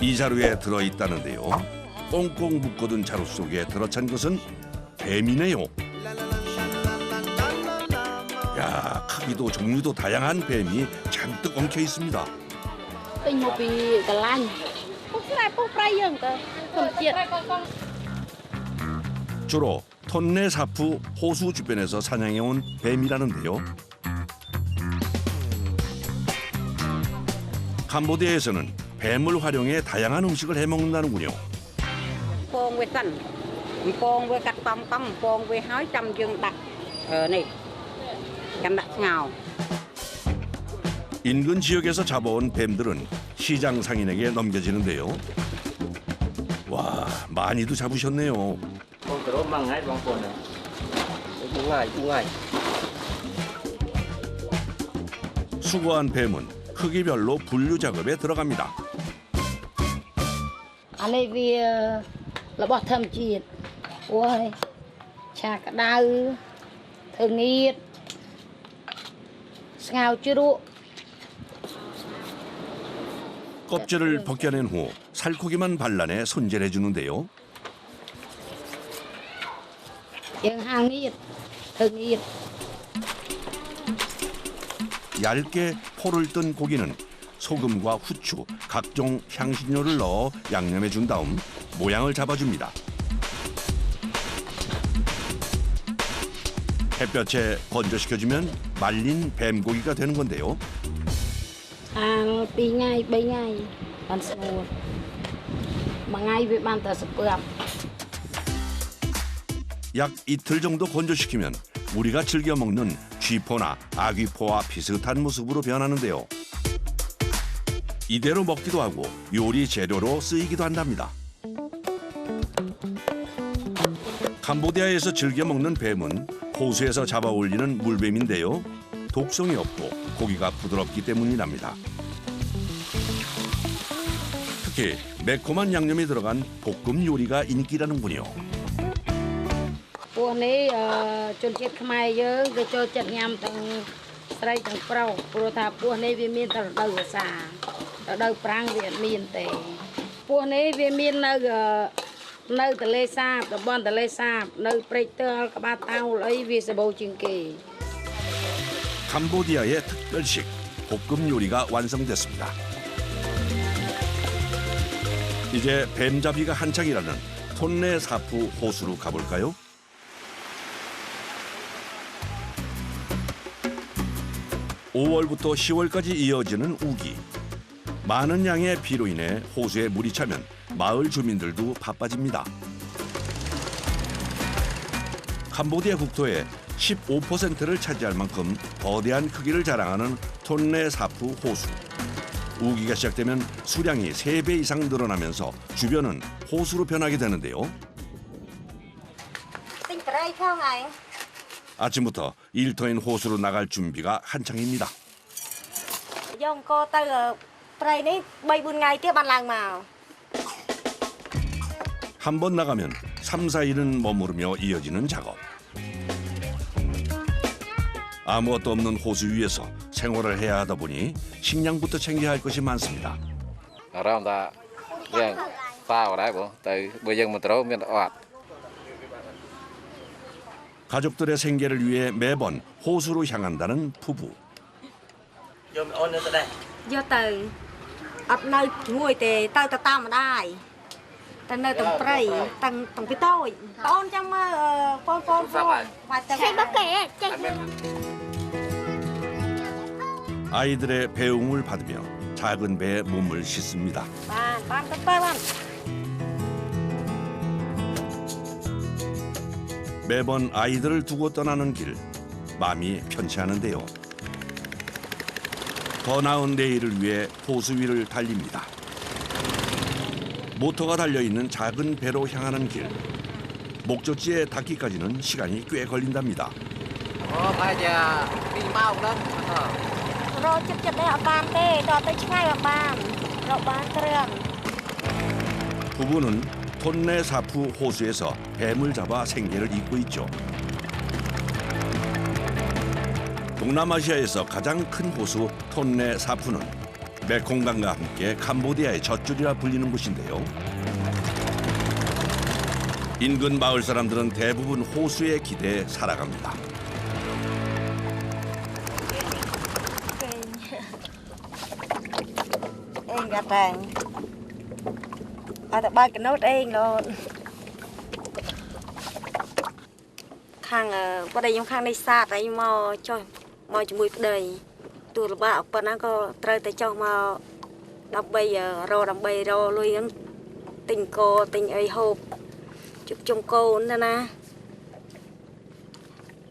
이 자루에 들어있다는데요. 꽁꽁 묶어둔 자루 속에 들어찬 것은 뱀이네요. 야, 크기도 종류도 다양한 뱀이 잔뜩 엉켜 있습니다. tinh một vì cả lành phúc pray dương cơ không chuyện 주로 톤레사프 호수 주변에서 사냥해온 뱀이라는데요. 캄보디아에서는 뱀을 활용해 다양한 음식을 해먹는다는군요. Pôn với tần, pôn với cắt tông tông, pôn với hói trăm dương đặc này, trăm đặc ngào. 인근 지역에서 잡아온 뱀들은 시장 상인에게 넘겨지는데요. 와, 많이도 잡으셨네요. Con trổ măng hết bông phồn này. Chung ngày. 수거한 뱀은 크기별로 분류 작업에 들어갑니다. anh ấy vì là bỏ thầm chuyện ôi chả cả đau thường nghiệt ngào chưa đủ 껍질을 벗겨낸 후 살코기만 발라내 손질해 주는데요. những hàng nghiệt thường nghiệt 얇게 포를 뜬 고기는 소금과 후추, 각종 향신료를 넣어 양념해 준 다음 모양을 잡아줍니다. 햇볕에 건조시켜주면 말린 뱀고기가 되는 건데요. hàng 2 ngày 3 ngày còn sầu mà ngày với ban tờ sập bướm 약 이틀 정도 건조시키면 우리가 즐겨 먹는 쥐포나 아귀포와 비슷한 모습으로 변하는데요. 이대로 먹기도 하고 요리 재료로 쓰이기도 한답니다. 캄보디아에서 즐겨 먹는 뱀은 호수에서 잡아 올리는 물뱀인데요. 독성이 없고 고기가 부드럽기 때문이랍니다. 특히 매콤한 양념이 들어간 볶음 요리가 인기라는군요.ពួកនេះជនជាតិខ្មែរយើងគេចូលចិត្តញ៉ាំទាំងស្រីទាំងប្រុសព្រោះថាពួកនេះវាមានតែរដូវវស្សារដូវប្រាំងវាអត់មានទេពួកនេះវាមាននៅទន្លេសាបតំបន់ទន្លេសាបនៅព្រែកទាល់ក្បាលតោលអីវាសម្បូរជាងគេ 캄보디아의 특별식 볶음 요리가 완성됐습니다. 이제 뱀잡이가 한창이라는 톤레사프 호수로 가볼까요? (5월부터 10월까지) 이어지는 우기. 많은 양의 비로 인해 호수에 물이 차면 마을 주민들도 바빠집니다. 캄보디아 국토의 15%를 차지할 만큼 거대한 크기를 자랑하는 톤레사프 호수. 우기가 시작되면 수량이 3배 이상 늘어나면서 주변은 호수로 변하게 되는데요. Tinh tray không này? 아침부터 일터인 호수로 나갈 준비가 한창입니다. Dòng cô tới tray này 3-4 ngày tiếp ban làng màu. 한 번 나가면 3, 4일은 머무르며 이어지는 작업. 아무것도 없는 호수 위에서 생활을 해야 하다 보니 식량부터 챙겨야 할 것이 많습니다. Rồi ta riêng tao ở đây bố, từ bây giờ mình trổ miền ọt. 가족들의 생계를 위해 매번 호수로 향한다는 부부. Vô từ ập nơi ngồi thì tới ta tam ở đây. Ta nơi tầng tray, tầng phía tôi. Ôn trong phôn. Hay bất kể, 아이들의 배웅을 받으며 작은 배에 몸을 싣습니다. ban. 매번 아이들을 두고 떠나는 길, 마음이 편치 않은데요. 더 나은 내일을 위해 호수 위를 달립니다. 모터가 달려있는 작은 배로 향하는 길. 목적지에 닿기까지는 시간이 꽤 걸린답니다. Bây giờ đi bao đó. Rồi chụp đây ở ban tê, rồi tới ngay ở ban. Rồi ban 그래요. 부부는 톤레사프 호수에서 뱀을 잡아 생계를 잇고 있죠. 동남아시아에서 가장 큰 호수 톤레사프는 메콩강과 함께 캄보디아의 젖줄이라 불리는 곳인데요. 인근 마을 사람들은 대부분 호수에 기대해 살아갑니다. Em gạt ràng ba cái nốt em luôn khang qua đây giống khang đây xa đấy mò cho mò cho mùi đầy tụi là ba bên nó có trời tới cho mò đập bây giờ lui những tình cô tình ấy hộp chụp chung cô nữa nè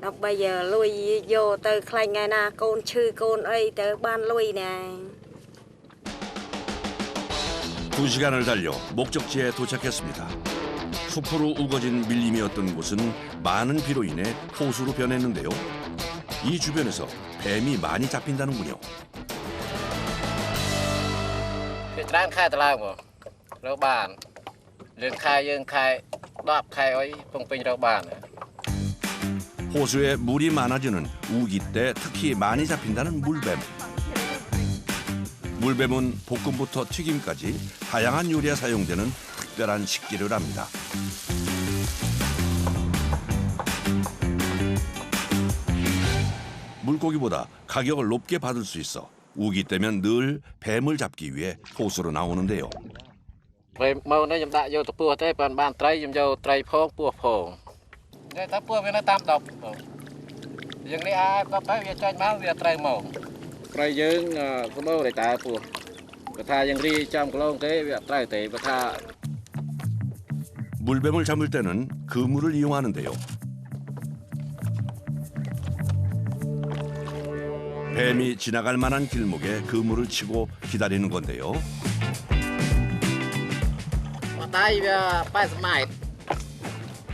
đập bây giờ lui vô từ khai ngày na con chư con ấy tới ban lui nè. 2시간을 달려 목적지에 도착했습니다. 숲으로 우거진 밀림이었던 곳은 많은 비로 인해 호수로 변했는데요. 이 주변에서 뱀이 많이 잡힌다는군요. Trán khai tao lao mà, rau bàn, liền khai dương khai, đạp khai ấy, phong pin rau bàn. 호수에 물이 많아지는 우기 때 특히 많이 잡힌다는 물뱀. 물뱀은 볶음부터 튀김까지 다양한 요리에 사용되는 특별한 식기를 합니다. 물고기보다 가격을 높게 받을 수 있어 우기 때면 늘 뱀을 잡기 위해 호수로 나오는데요. Về màu này chúng ta vô tập pua thế, bàn bàn trai chúng vô trai phong pua phong. Đây tập pua bên nó tam độc. Nhưng này ai có phải việc chơi máu việc trai màu. Trai dương có bao để ta pua. Và tha dương ri trong cái lông thế việc trai thế và tha. 물뱀을 잡을 때는 그물을 이용하는데요. 뱀이 지나갈 만한 길목에 그물을 치고 기다리는 건데요. Tay về phải smart,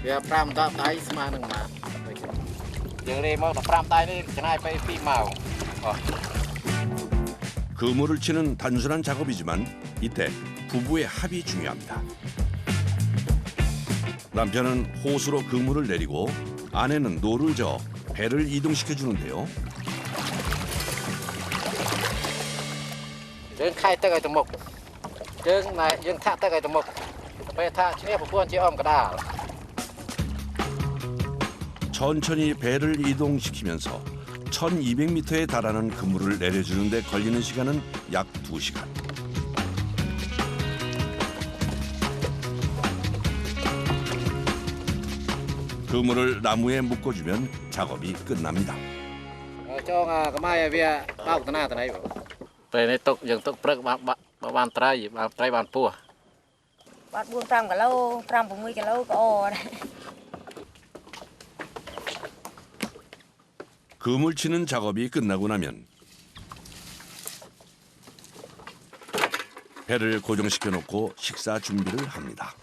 về pram đáp tay smart nương mà. Giờ đây mau pram tay đi, cái này phải phi màu. 그물을 치는 단순한 작업이지만 이때 부부의 합이 중요합니다. 남편은 호수로 그물을 내리고 아내는 노를 저어 배를 이동시켜 주는데요. Dương khai tới cái tầm mục, dương này dương thạ tới cái tầm mục. Về thạ chỉ là buôn chỉ ôm cả đà. 천천히 배를 이동시키면서 1200m에 달하는 그물을 내려주는 데 걸리는 시간은 약 2시간. 그물을 나무에 묶어주면 작업이 끝납니다. Cho cái mai về bao cái nào thế này. Về này tục dương tục prek bàn trai bàn pua. Bạn buôn pram cả lâu, pram 60 cái lâu có ồ đấy. 그물 치는 작업이 끝나고 나면 배를 고정시켜 놓고 식사 준비를 합니다.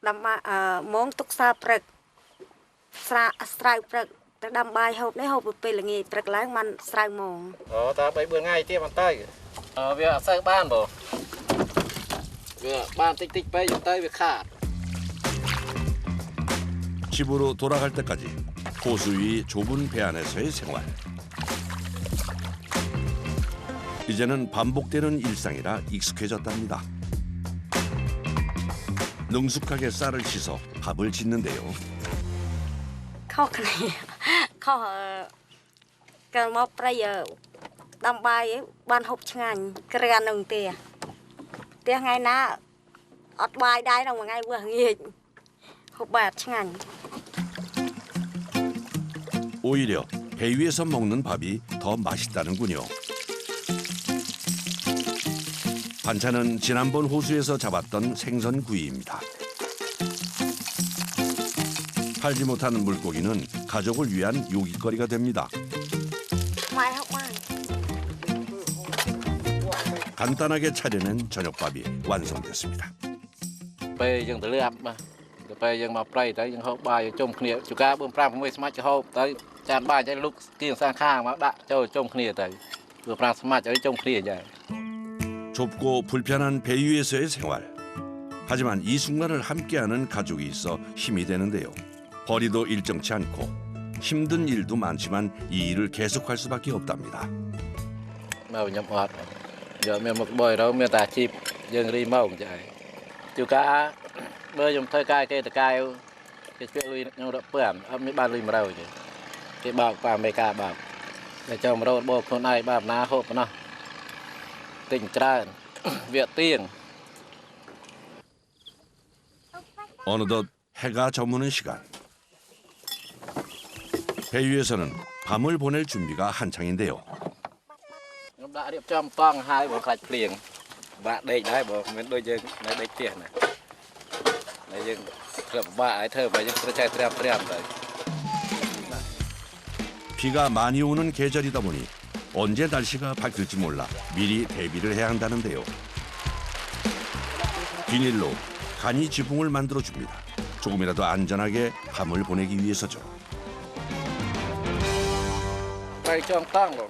Đâm món tục sa prek, sài prek, đâm bài hộp đấy hộp về là nghề prek láng man sài mỏng. Ta bảy bữa ngày tiếp bàn tay. Về sơ ban bộ. Về ban tích tích bay tay vềขาด. 집으로 돌아갈 때까지 호수 위 좁은 배 안에서의 생활. 이제는 반복되는 일상이라 익숙해졌답니다. 능숙하게 쌀을 씻어 밥을 짓는데요. Khó cái này, khó cần một bây giờ đâm bài ban hộp ngành cái ra nông tiền ngày na ọt bài đai đồng ngày vừa nghỉ hộp bát ngành. 오히려 배 위에서 먹는 밥이 더 맛있다는군요. 반찬은 지난번 호수에서 잡았던 생선구이입니다. 팔지 못한 물고기는 가족을 위한 요깃거리가 됩니다. Mai hộp mai. 간단하게 차려낸 저녁밥이 완성됐습니다. Bây giờ tới lượm mà. Bây giờ mà play tới những hộp bài trong khnia, chủ cá bơm pram mới smart cho hộp tới tràn bài cho lúc tiền sang khang mà đã cho trong khnia tới. Bơm pram smart cho trong khnia vậy. 좁고 불편한 배 위에서의 생활. 하지만 이 순간을 함께하는 가족이 있어 힘이 되는데요. 벌이도 일정치 않고 힘든 일도 많지만 이 일을 계속할 수밖에 없답니다. mau nhập hoạt giờ mình một bồi đâu mình ta chip dừng đi màu vậy chú cá bơi dùng thơi cay cái cay cái chuyện lui nhau đập bẩn mấy ba lui mà đâu chứ cái bạc qua mấy cá bạc để cho mà đâu bộ con này bạc ná hộp nó tỉnh tràn viện tiền. 어느덧 해가 저무는 시간. 배 위에서는 밤을 보낼 준비가 한창인데요. đã điệp trong toang hai bộ sạch liền bạn đây đấy bộ mình đôi dương này đây tiền này dương gặp bạn thơ và dương trai trem rồi. 비가 많이 오는 계절이다 보니 언제 날씨가 바뀔지 몰라 미리 대비를 해야 한다는데요. 비닐로 간이 지붕을 만들어 줍니다. 조금이라도 안전하게 밤을 보내기 위해서죠. đây trong toang rồi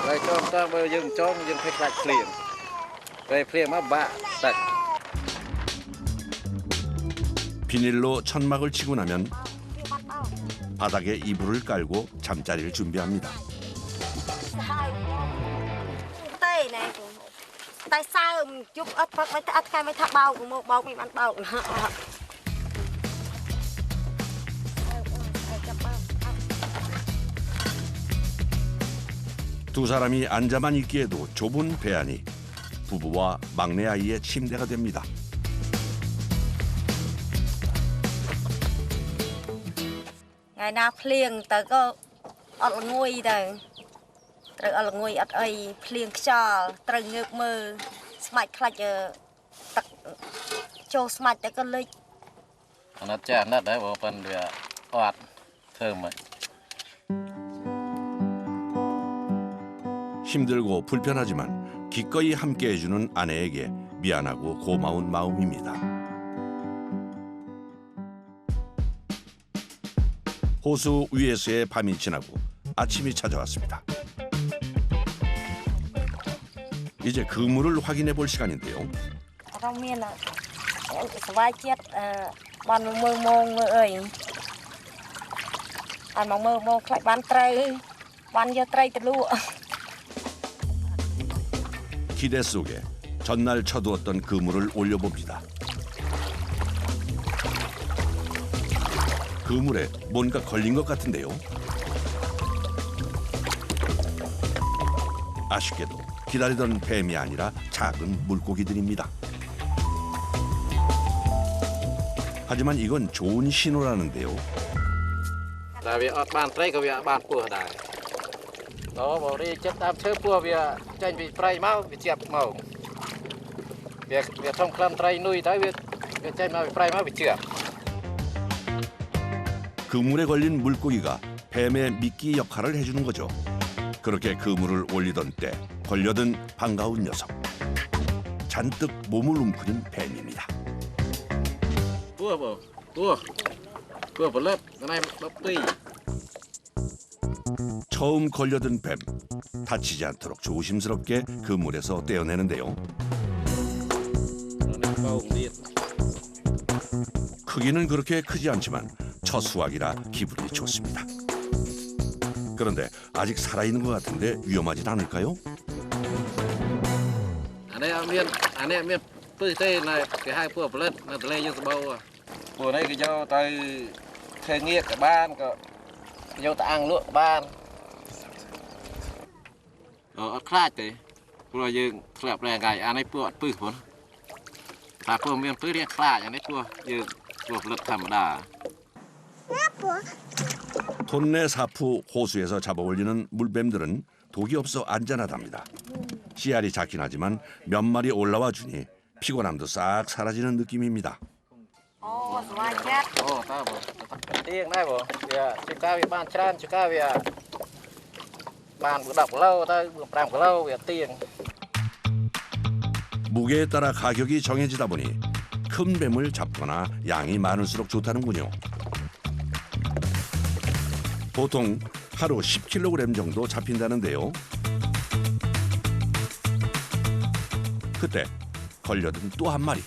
đây trong toang bây giờ dương phải sạch liền về liền mà bạn sạch. 비닐로 천막을 치고 나면 바닥에 이불을 깔고 잠자리를 준비합니다. tê này tay sao chút ít phát mấy ít khai mấy tháp bao của một bao mình ăn bao. 두 사람이 앉아만 있기에도 좁은 배 안이 부부와 막내 아이의 침대가 됩니다. ngày nào phèn tới có ở ngôi đời tới ở ngôi ở ấy phèn cho tới ngược mơ smart khai tắc cho smart tới có lịch nó chả nát đấy bộ phần để hoạt thơm vậy. 힘들고 불편하지만 기꺼이 함께 해주는 아내에게 미안하고 고마운 마음입니다. 호수 위에서의 밤이 지나고 아침이 찾아왔습니다. 이제 그물을 확인해 볼 시간인데요. trong miền là vài chiếc ban mơ mông ơi ăn mong mơ mông lại ban trai ban giờ trai từ lụa. 기대 속에 전날 쳐두었던 그물을 올려봅니다. 그물에 뭔가 걸린 것 같은데요. 아쉽게도 기다리던 뱀이 아니라 작은 물고기들입니다. 하지만 이건 좋은 신호라는데요. là việc bàn trai của việc bàn của đại đó bảo đi chất tam chơi của việc tranh bị trai máu bị chẹp màu việc trong clan trai nuôi tới việc tranh máu bị trai máu bị chẹp. 그물에 걸린 물고기가 뱀의 미끼 역할을 해주는 거죠. 그렇게 그물을 올리던 때 걸려든 반가운 녀석. 잔뜩 몸을 움크린 뱀입니다. Cua một lớp, cái này bắp tùy. 처음 걸려든 뱀. 다치지 않도록 조심스럽게 그물에서 떼어내는데요. 크기는 그렇게 크지 않지만 첫 수확이라 기분이 좋습니다. 그런데 아직 살아있는 것 같은데 위험하진 않을까요? anh em miền tươi tê này cái hai cua một lớp, nó lấy như bao. Cua này cái dâu tay thuê nghĩa cả ban, cái dâu ta ăn lụa ban. Khai thế, rồi dương thẹp ra ngày anh ấy cua tươi vốn. Ta cua miền tươi đi khai anh ấy cua dương cua một lớp thầm đà. 톤내 사프 호수에서 잡아올리는 물뱀들은 독이 없어 안전하답니다. 씨알이 작긴 하지만 몇 마리 올라와 주니 피곤함도 싹 사라지는 느낌입니다. Vài chiếc. Ta bộ, tiếng này bộ, chỉ cao việc ban tràn, chỉ cao việc ban đọc lâu, ta làm lâu việc tiền. 무게에 따라 가격이 정해지다 보니 큰 뱀을 잡거나 양이 많을수록 좋다는군요. 보통 하루 10kg 정도 잡힌다는데요. 그때 걸려든 또 한 마리.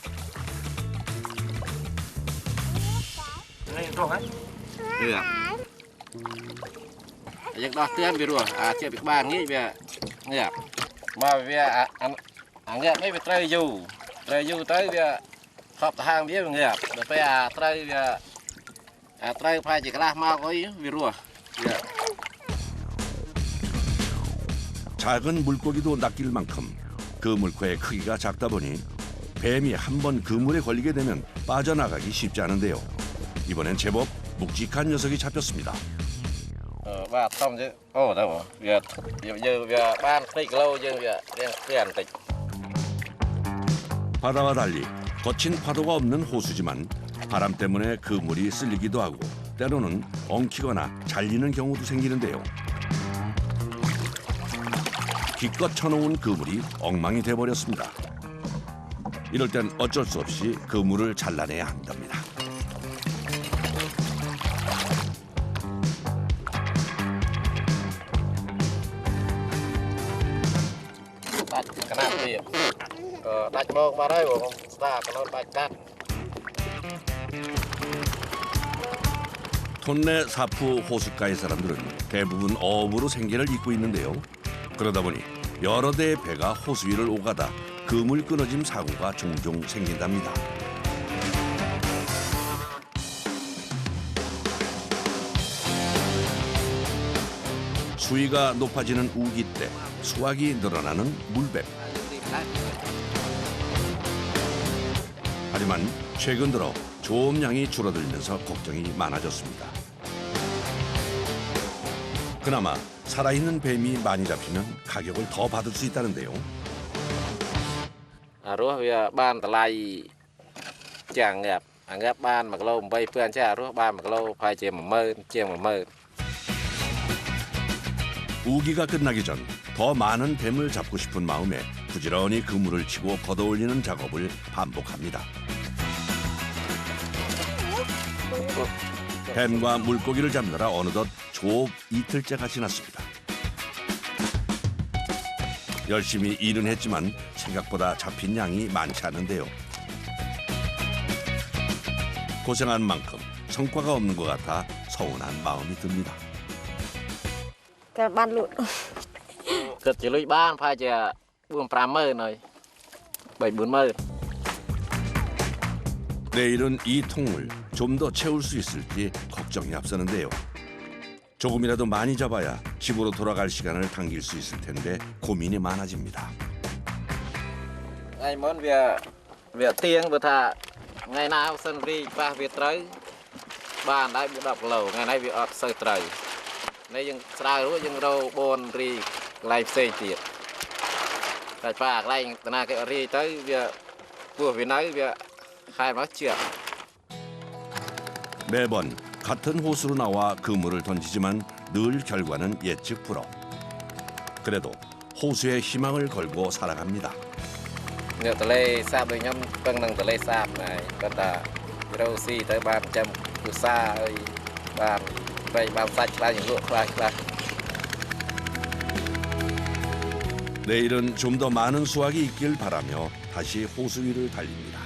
ยังดอกเตี้ยไปรัวเจ็บอีกบ้านงี้เบียเงียบมาเบียเงียบไม่ไปเตยอยู่เตยอยู่เตยเบียขอบทางเบียเงียบเดี๋ยวไปเตยเบียเตยพายจิกลามาก็ยิ่งไปรัว 작은 물고기도 낚일 만큼 그물코의 크기가 작다 보니 뱀이 한 번 그물에 걸리게 되면 빠져나가기 쉽지 않은데요. 이번엔 제법 묵직한 녀석이 잡혔습니다. ว่าต้มเยอะโอ้ได้บ่เบียเยอะเบียบ้านติกเราเยอะเบียเลี้ยงเปลี่ยนติก 바다와 달리 거친 파도가 없는 호수지만 바람 때문에 그물이 쓸리기도 하고 때로는 엉키거나 잘리는 경우도 생기는데요. 기껏 쳐놓은 그물이 엉망이 돼버렸습니다. 이럴 땐 어쩔 수 없이 그물을 잘라내야 한답니다. 톤내 사푸 호숫가의 사람들은 대부분 어업으로 생계를 잇고 있는데요. 그러다 보니 여러 대의 배가 호수 위를 오가다 그물 끊어짐 사고가 종종 생긴답니다. 수위가 높아지는 우기 때 수확이 늘어나는 물뱀. 하지만 최근 들어 조업량이 줄어들면서 걱정이 많아졌습니다. 그나마 살아있는 뱀이 많이 잡히면 가격을 더 받을 수 있다는데요. รោះវាបានតម្លៃជាងងាប់ងាប់បាន1គីឡូ8,000ចេះរោះបាន1គីឡូប្រហែលជា10000ជាង10000 우기가 끝나기 전 더 많은 뱀을 잡고 싶은 마음에 부지런히 그물을 치고 걷어올리는 작업을 반복합니다. 뱀과 물고기를 잡느라 어느덧 조업 이틀째가 지났습니다. 열심히 일은 했지만 생각보다 잡힌 양이 많지 않은데요. 고생한 만큼 성과가 없는 것 같아 서운한 마음이 듭니다. តែបានលក់ គិតជាលុយបានប្រហែលជា 4-50000 ហើយ 3-40000 내일은 이 통을 좀 더 채울 수 있을지 걱정이 앞서는데요. 조금이라도 많이 잡아야 집으로 돌아갈 시간을 당길 수 있을 텐데 고민이 많아집니다. ថ្ងៃមុនវាទៀងបើថាថ្ងៃណាសិនរីប៉ះវាត្រូវបានដែរវា10គីឡូថ្ងៃនេះវាអត់សូវត្រូវនេះយើងស្រាវរួចយើងរោបនរីកន្លែងផ្សេងទៀតតែប៉ះកន្លែងតាណាគេអត់រីទៅវាពោះវានៅវាខែមកជា 매번 같은 호수로 나와 그물을 던지지만 늘 결과는 예측 불허. 그래도 호수에 희망을 걸고 살아갑니다. នៅទលេសាបដូចខ្ញុំពឹងនឹងទលេសាបហើយគាត់ថារោស៊ីទៅបានចាំគូសាហើយបានបែកបានសាច់ខ្លះយើងលក់ខ្លះ 내일은 좀 더 많은 수확이 있길 바라며 다시 호수 위를 달립니다.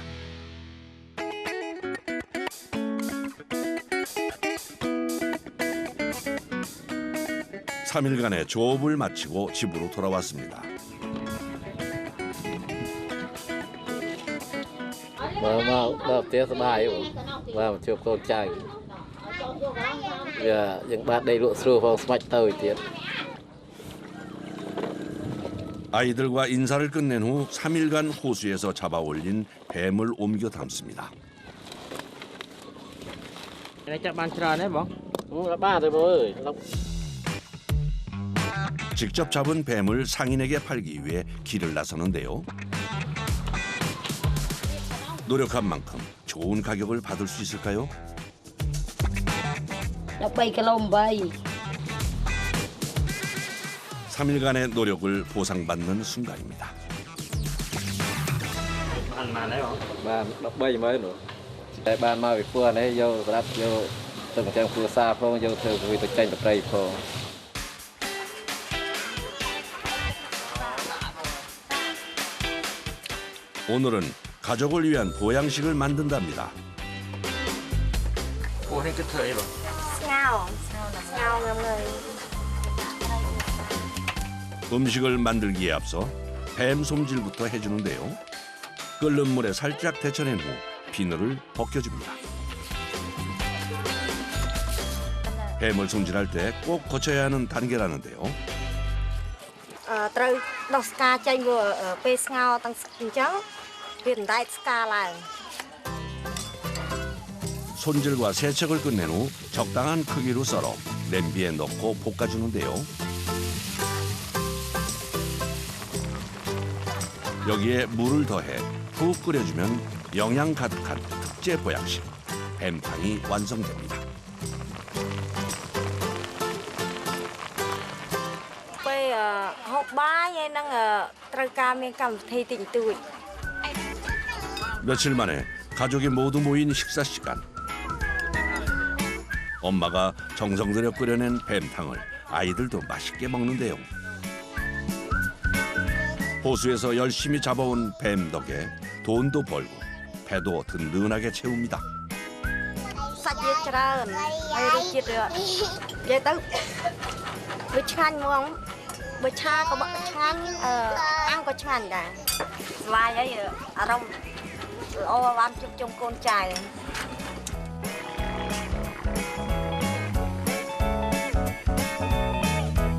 (3일간의) 조업을 마치고 집으로 돌아왔습니다. មកដល់ផ្ទះសប្បាយមកជួបកូនចៅវាយើងបានដីលក់ស្រួលផងស្មាច់ទៅទៀត 아이들과 인사를 끝낸 후 3일간 호수에서 잡아올린 뱀을 옮겨 담습니다. ចាប់បានច្រើនទេបង បានទេបងអើយ 직접 잡은 뱀을 상인에게 팔기 위해 길을 나서는데요. 노력한 만큼 좋은 가격을 받을 수 있을까요? 13គីឡូ8 3일간의 노력을 보상받는 순간입니다. បានបានទេបង បាន13មើលតែបានមកពីពួកនេះយកសម្រាប់យកទៅចាំគ្រួសារផងយកធ្វើវាទៅចេញប្រៃផង 오늘은 가족을 위한 보양식을 만든답니다. ពោះនេះគឺធ្វើអីបង ស្ងោងើមងើយ 음식을 만들기에 앞서 뱀 솜질부터 해주는데요. 끓는 물에 살짝 데쳐낸 후 비늘을 벗겨줍니다. 뱀을 손질할 때 꼭 거쳐야 하는 단계라는데요.ត្រូវដោះស្កាចេញព្រោះពេលស្ងោរទាំងអញ្ចឹងវាមិនដែកស្កាឡើង 손질과 세척을 끝낸 후 적당한 크기로 썰어 냄비에 넣고 볶아주는데요. 여기에 물을 더해 푹 끓여주면 영양 가득한 특제 보양식 뱀탕이 완성됩니다. ពេលហូបបាយហើយនឹងត្រូវការមានកម្មវិធីតិចតួច 며칠 만에 가족이 모두 모인 식사 시간. 엄마가 정성 들여 끓여낸 뱀탕을 아이들도 맛있게 먹는데요. 호수에서 열심히 잡아온 뱀 덕에 돈도 벌고 배도 든든하게 채웁니다. សាច់វាច្រើនហើយរសជាតិនិយាយទៅវាឆ្ងាញ់ហ្មងបើឆាក៏ឆ្ងាញ់អាំងក៏ឆ្ងាញ់ដែរស្វាយហើយអារម្មណ៍ល្អបានជួបជុំកូនចៅ